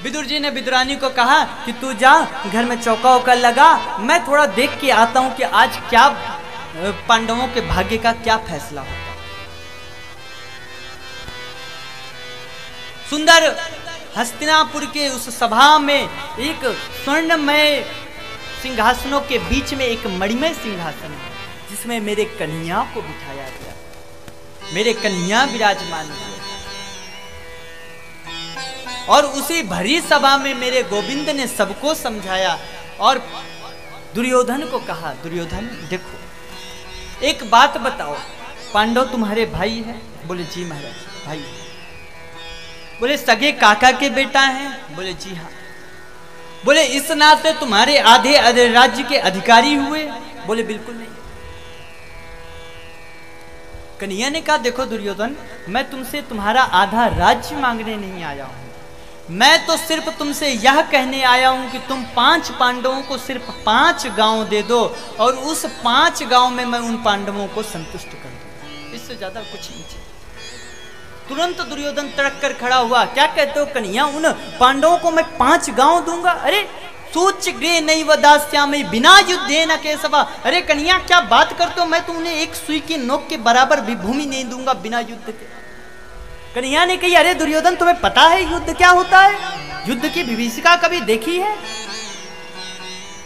विदुर जी ने विदुरानी को कहा कि तू जा घर में चौका उका लगा, मैं थोड़ा देख के आता हूं कि आज क्या पांडवों के भाग्य का क्या फैसला होता। सुंदर हस्तिनापुर के उस सभा में एक स्वर्णमय सिंहासनों के बीच में एक मणिमय सिंहासन है, जिसमें मेरे कन्हैया को बिठाया गया। मेरे कन्हैया विराजमान हुए और उसी भरी सभा में मेरे गोविंद ने सबको समझाया और दुर्योधन को कहा, दुर्योधन देखो एक बात बताओ, पांडव तुम्हारे भाई है? बोले जी महाराज भाई है। बोले सगे काका के बेटा हैं? बोले जी हाँ। बोले इस नाते तुम्हारे आधे राज्य के अधिकारी हुए? बोले बिल्कुल नहीं। कन्हैया ने कहा देखो दुर्योधन, मैं तुमसे तुम्हारा आधा राज्य मांगने नहीं आया हूं, मैं तो सिर्फ तुमसे यह कहने आया हूं कि तुम 5 पांडवों को सिर्फ 5 गांव दे दो और उस 5 गांव में मैं उन पांडवों को संतुष्ट कर दूं, इससे ज्यादा कुछ नहीं चाहिए। तुरंत दुर्योधन तड़क कर खड़ा हुआ, क्या कहते हो कन्हैया, उन पांडवों को मैं 5 गांव दूंगा? अरे सूच गृह नहीं वदास्यामि बिना युद्धे न केशवा। अरे कन्हैया क्या बात करते हो, मैं तुमने एक सुई की नोक के बराबर भी भूमि नहीं दूंगा बिना युद्ध के। कन्हैया ने कही अरे दुर्योधन तुम्हें पता है युद्ध क्या होता है? युद्ध की विभीषिका कभी देखी है?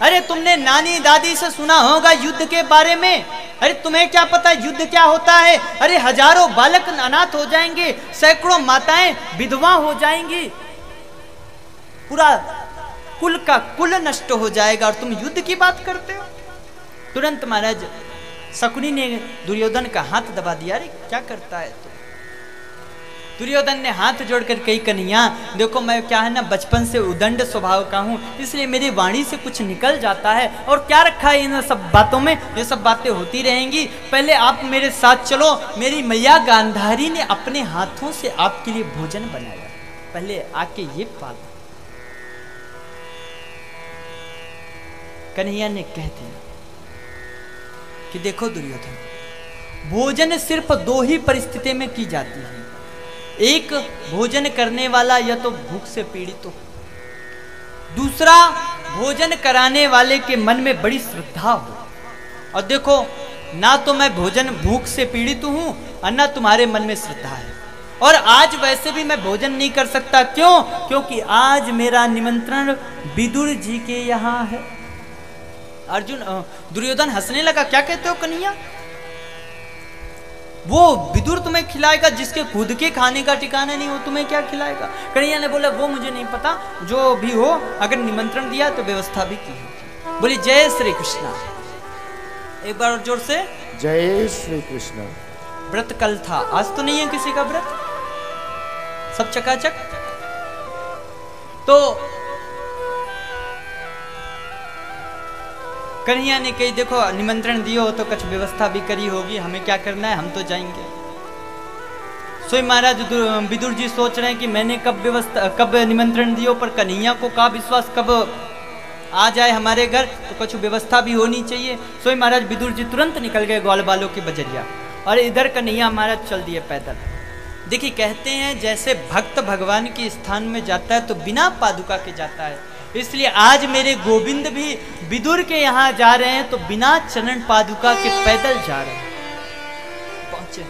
अरे तुमने नानी दादी से सुना होगा युद्ध के बारे में, अरे तुम्हें क्या पता युद्ध क्या होता है? अरे हजारों बालक अनाथ हो जाएंगे, सैकड़ों माताएं विधवा हो जाएंगी, पूरा कुल का कुल नष्ट हो जाएगा और तुम युद्ध की बात करते हो। तुरंत महाराज शकुनी ने दुर्योधन का हाथ दबा दिया, अरे क्या करता है तू? दुर्योधन ने हाथ जोड़कर कही कन्हैया देखो मैं क्या है ना बचपन से उदंड स्वभाव का हूं, इसलिए मेरी वाणी से कुछ निकल जाता है और क्या रखा है इन सब बातों में, ये सब बातें होती रहेंगी। पहले आप मेरे साथ चलो, मेरी मैया गांधारी ने अपने हाथों से आपके लिए भोजन बनाया, पहले आके ये पालो। कन्हैया ने कह दिया कि देखो दुर्योधन, भोजन सिर्फ 2 ही परिस्थिति में की जाती है, एक भोजन करने वाला या तो भूख से पीड़ित हो, दूसरा भोजन कराने वाले के मन में बड़ी श्रद्धा हो। और देखो ना तो मैं भोजन भूख से पीड़ित हूं और ना तुम्हारे मन में श्रद्धा है, और आज वैसे भी मैं भोजन नहीं कर सकता। क्यों? क्योंकि आज मेरा निमंत्रण विदुर जी के यहाँ है। दुर्योधन हंसने लगा, क्या कहते हो कन्हैया, वो विदुर तुम्हें खिलाएगा जिसके खुद के खाने का ठिकाना नहीं हो, तुम्हें क्या खिलाएगा? कन्हैया ने बोला वो मुझे नहीं पता, जो भी हो अगर निमंत्रण दिया तो व्यवस्था भी की होगी। बोली जय श्री कृष्णा, एक बार और जोर से जय श्री कृष्णा। व्रत कल था, आज तो नहीं है किसी का व्रत, सब चकाचक। तो कन्हैया ने कही देखो निमंत्रण दियो तो कुछ व्यवस्था भी करी होगी, हमें क्या करना है, हम तो जाएंगे। सोई महाराज विदुर जी सोच रहे हैं कि मैंने कब निमंत्रण दियो, पर कन्हैया को का विश्वास कब आ जाए हमारे घर, तो कुछ व्यवस्था भी होनी चाहिए। सोई महाराज विदुर जी तुरंत निकल गए ग्वाल बालों की बजरिया, और इधर कन्हैया महाराज चल दिए पैदल। देखिए कहते हैं जैसे भक्त भगवान के स्थान में जाता है तो बिना पादुका के जाता है, इसलिए आज मेरे गोविंद भी विदुर के यहाँ जा रहे हैं तो बिना चरण पादुका के पैदल जा रहे हैं। पहुंचे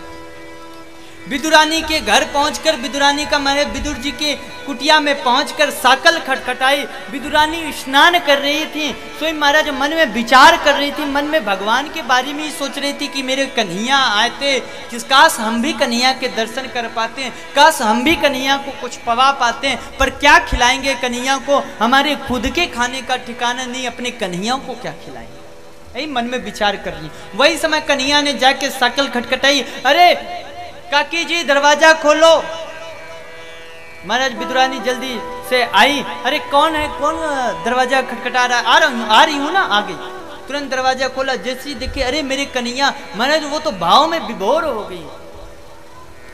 विदुरानी के घर पहुंचकर विदुरानी का मैंने विदुर जी के कुटिया में पहुंचकर साकल खटखटाई। विदुरानी स्नान कर रही थी, स्वयं महाराज मन में विचार कर रही थी, मन में भगवान के बारे में ही सोच रही थी कि मेरे कन्हैया आए थे, काश हम भी कन्हैया के दर्शन कर पाते हैं, काश हम भी कन्हैया को कुछ पवा पाते हैं, पर क्या खिलाएंगे कन्हैया को, हमारे खुद के खाने का ठिकाना नहीं, अपने कन्हैया को क्या खिलाएंगे, यही मन में विचार कर रही। वही समय कन्हैया ने जाके साकल खटखटाई, अरे काकी जी दरवाजा खोलो। महाराज विदुरानी जल्दी से आई, अरे कौन है, कौन दरवाजा खटखटा रहा है, आ रही हूँ ना, आ गई। तुरंत दरवाजा खोला, जैसे देखे अरे मेरे कन्हैया, महाराज वो तो भाव में विभोर हो गई,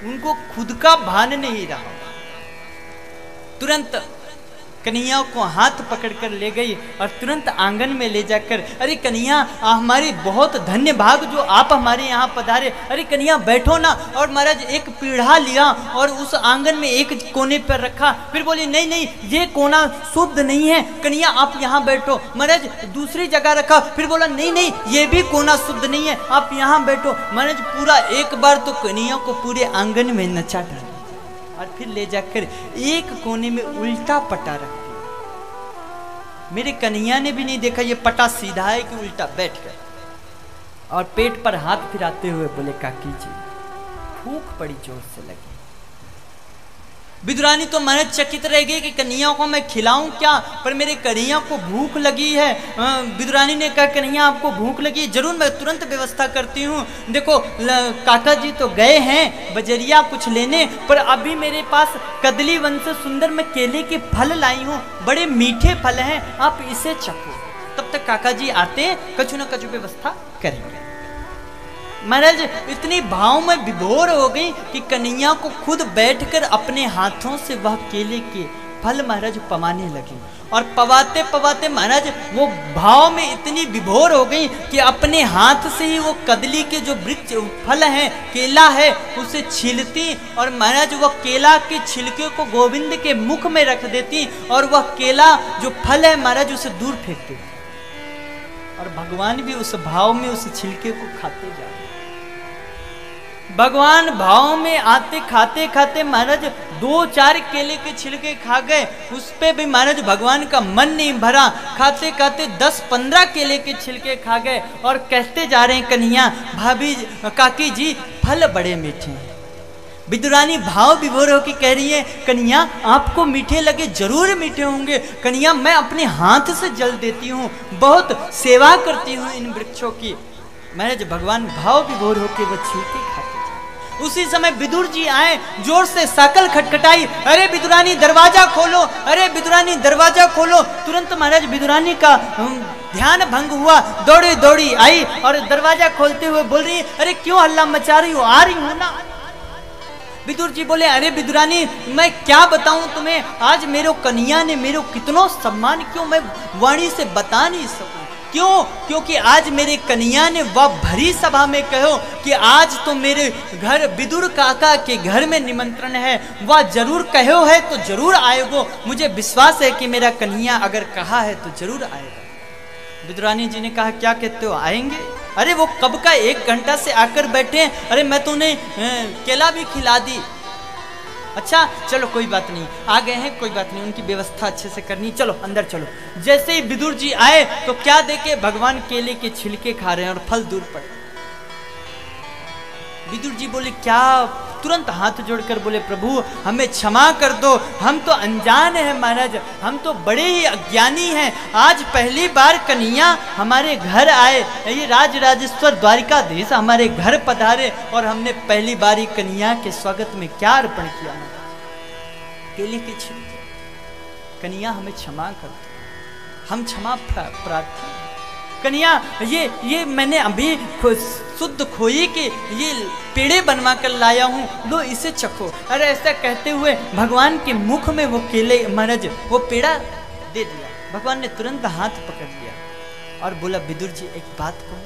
उनको खुद का भान नहीं रहा। तुरंत कन्हैया को हाथ पकड़कर ले गई और तुरंत आंगन में ले जाकर, अरे कन्हैया हमारी बहुत धन्य भाग जो आप हमारे यहाँ पधारे, अरे कन्हैया बैठो ना। और महाराज एक पीढ़ा लिया और उस आंगन में एक कोने पर रखा, फिर बोली नहीं नहीं ये कोना शुद्ध नहीं है, कन्हैया आप यहाँ बैठो। महाराज दूसरी जगह रखा, फिर बोला नहीं नहीं ये भी कोना शुद्ध नहीं है, आप यहाँ बैठो। महाराज पूरा एक बार तो कन्हैया को पूरे आंगन में नचा डाला और फिर ले जाकर एक कोने में उल्टा पटा रख दिया। मेरे कन्हैया ने भी नहीं देखा ये पटा सीधा है कि उल्टा, बैठ गए और पेट पर हाथ फिराते हुए बोले काकी जी भूख बड़ी जोर से लगी। विदुरानी तो महाराज चकित रह गई कि कन्हैया को मैं खिलाऊं क्या, पर मेरे कन्हैया को भूख लगी है। विदुरानी ने कहा कन्हैया आपको भूख लगी, जरूर मैं तुरंत व्यवस्था करती हूँ। देखो काका जी तो गए हैं बजरिया कुछ लेने, पर अभी मेरे पास कदली वन से सुंदर मैं केले के फल लाई हूँ, बड़े मीठे फल हैं, आप इसे चखो। तब तक काका जी आते कछु न कछु व्यवस्था करेंगे। महाराज इतनी भाव में विभोर हो गई कि कन्हैया को खुद बैठकर अपने हाथों से वह केले के फल महाराज पवाने लगी। और पवाते पवाते महाराज वो भाव में इतनी विभोर हो गई कि अपने हाथ से ही वो कदली के जो वृक्ष फल है, केला है, उसे छीलती और महाराज वह केला के छिलके को गोविंद के मुख में रख देती और वह केला जो फल है महाराज उसे दूर फेंक देती। और भगवान भी उस भाव में उस छिलके को खाते जा रहे। भगवान भाव में आते खाते खाते महाराज 2-4 केले के छिलके खा गए, उस पे भी महाराज भगवान का मन नहीं भरा। खाते खाते 10-15 केले के छिलके खा गए और कहते जा रहे हैं कन्हैया भाभी काकी जी फल बड़े मीठे हैं। विदुरानी भाव विभोर होकर कह रही है कन्हैया आपको मीठे लगे, जरूर मीठे होंगे कन्हैया, मैं अपने हाथ से जल देती हूँ, बहुत सेवा करती हूँ इन वृक्षों की। महाराज भगवान भाव विभोर होकर वो छिलके खाते। उसी समय विदुर जी आए, जोर से साकल खटखटाई, अरे विदुरानी दरवाजा खोलो, अरे विदुरानी दरवाजा खोलो। तुरंत महाराज विदुरानी का ध्यान भंग हुआ, दौड़ी दौड़ी आई और दरवाजा खोलते हुए बोल रही है अरे क्यों हल्ला मचा रही हो, आ रही हूं ना। विदुर जी बोले अरे विदुरानी मैं क्या बताऊं तुम्हें, आज मेरो कन्हैया ने मेरो कितनो सम्मान, क्यों मैं वाणी से बता नहीं सकूं। क्यों? क्योंकि आज मेरे कन्हैया ने वह भरी सभा में कहो कि आज तो मेरे घर विदुर काका के घर में निमंत्रण है, वह जरूर कहो है तो जरूर आएगो। मुझे विश्वास है कि मेरा कन्हैया अगर कहा है तो जरूर आएगा। विदुरानी जी ने कहा क्या कहते हो, आएंगे? अरे वो कब का 1 घंटा से आकर बैठे हैं, अरे मैं तो उन्हें केला भी खिला दी। अच्छा चलो कोई बात नहीं, आ गए हैं कोई बात नहीं, उनकी व्यवस्था अच्छे से करनी, चलो अंदर चलो। जैसे ही विदुर जी आए तो क्या देखे भगवान केले के छिलके खा रहे हैं और फल दूर पड़े। विदुर जी बोले क्या, तुरंत हाथ जोड़कर बोले प्रभु हमें क्षमा कर दो, हम तो अनजान हैं महाराज, हम तो बड़े ही अज्ञानी हैं। आज पहली बार कन्हैया हमारे घर आए, ये राजराजेश्वर द्वारिकाधीश हमारे घर पधारे और हमने पहली बार ही कन्हैया के स्वागत में क्या अर्पण किया, केले के छिलके। कन्हैया हमें क्षमा कर दो, हम क्षमा प्रार्थी। कन्हैया ये मैंने अभी शुद्ध खोई के ये पेड़े बनवा कर लाया हूँ, लो इसे चखो। अरे ऐसा कहते हुए भगवान के मुख में वो केले महाराज वो पेड़ा दे दिया। भगवान ने तुरंत हाथ पकड़ लिया और बोला विदुर जी एक बात कहूं।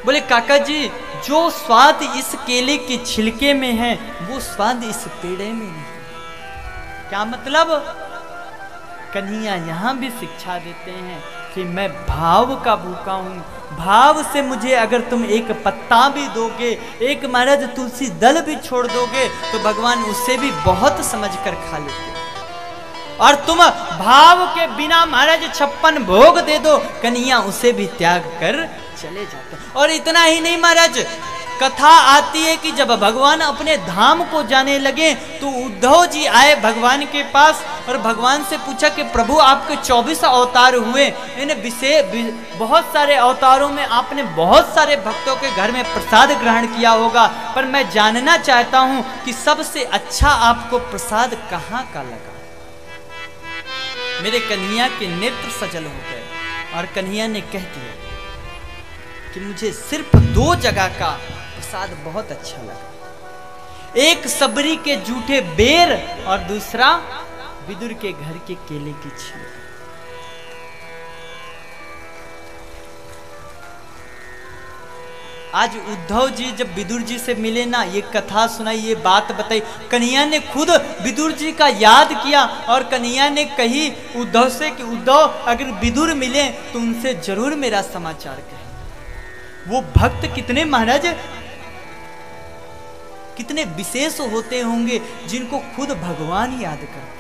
बोले काका जी जो स्वाद इस केले के छिलके में है वो स्वाद इस पेड़े में नहीं। क्या मतलब? कन्हैया यहाँ भी शिक्षा देते हैं कि मैं भाव का भूखा हूँ, भाव से मुझे अगर तुम एक पत्ता भी दोगे, एक महाराज तुलसी दल भी छोड़ दोगे तो भगवान उसे भी बहुत समझकर खा लेते। और तुम भाव के बिना महाराज 56 भोग दे दो, कन्हैया उसे भी त्याग कर चले जाते। और इतना ही नहीं महाराज, कथा आती है कि जब भगवान अपने धाम को जाने लगे तो उद्धव जी आए भगवान के पास और भगवान से पूछा कि प्रभु आपके 24 अवतार हुए, बहुत सारे अवतारों में आपने बहुत सारे भक्तों के घर में प्रसाद ग्रहण किया होगा, पर मैं जानना चाहता हूं कि सबसे अच्छा आपको प्रसाद कहाँ का लगा। मेरे कन्हैया के नेत्र सजल हो गए और कन्हैया ने कह दिया कि मुझे सिर्फ 2 जगह का प्रसाद बहुत अच्छा लगा, एक सबरी के जूठे बेर और दूसरा विदुर के घर के केले की छील। आज उद्धव जी जब विदुर जी से मिले ना, ये कथा सुनाई, ये बात बताई, कन्हैया ने खुद विदुर जी का याद किया और कन्हैया ने कही उद्धव से कि उद्धव अगर विदुर मिले तो उनसे जरूर मेरा समाचार कहें। वो भक्त कितने महाराज कितने विशेष होते होंगे जिनको खुद भगवान याद करते।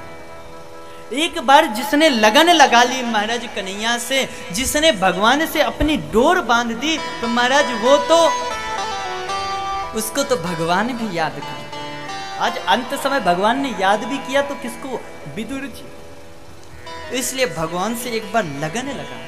एक बार जिसने लगन लगा ली महाराज कन्हैया से, जिसने भगवान से अपनी डोर बांध दी, तो महाराज वो तो उसको तो भगवान भी याद कर। आज अंत समय भगवान ने याद भी किया तो किसको? विदुर जी। इसलिए भगवान से एक बार लगन लगा।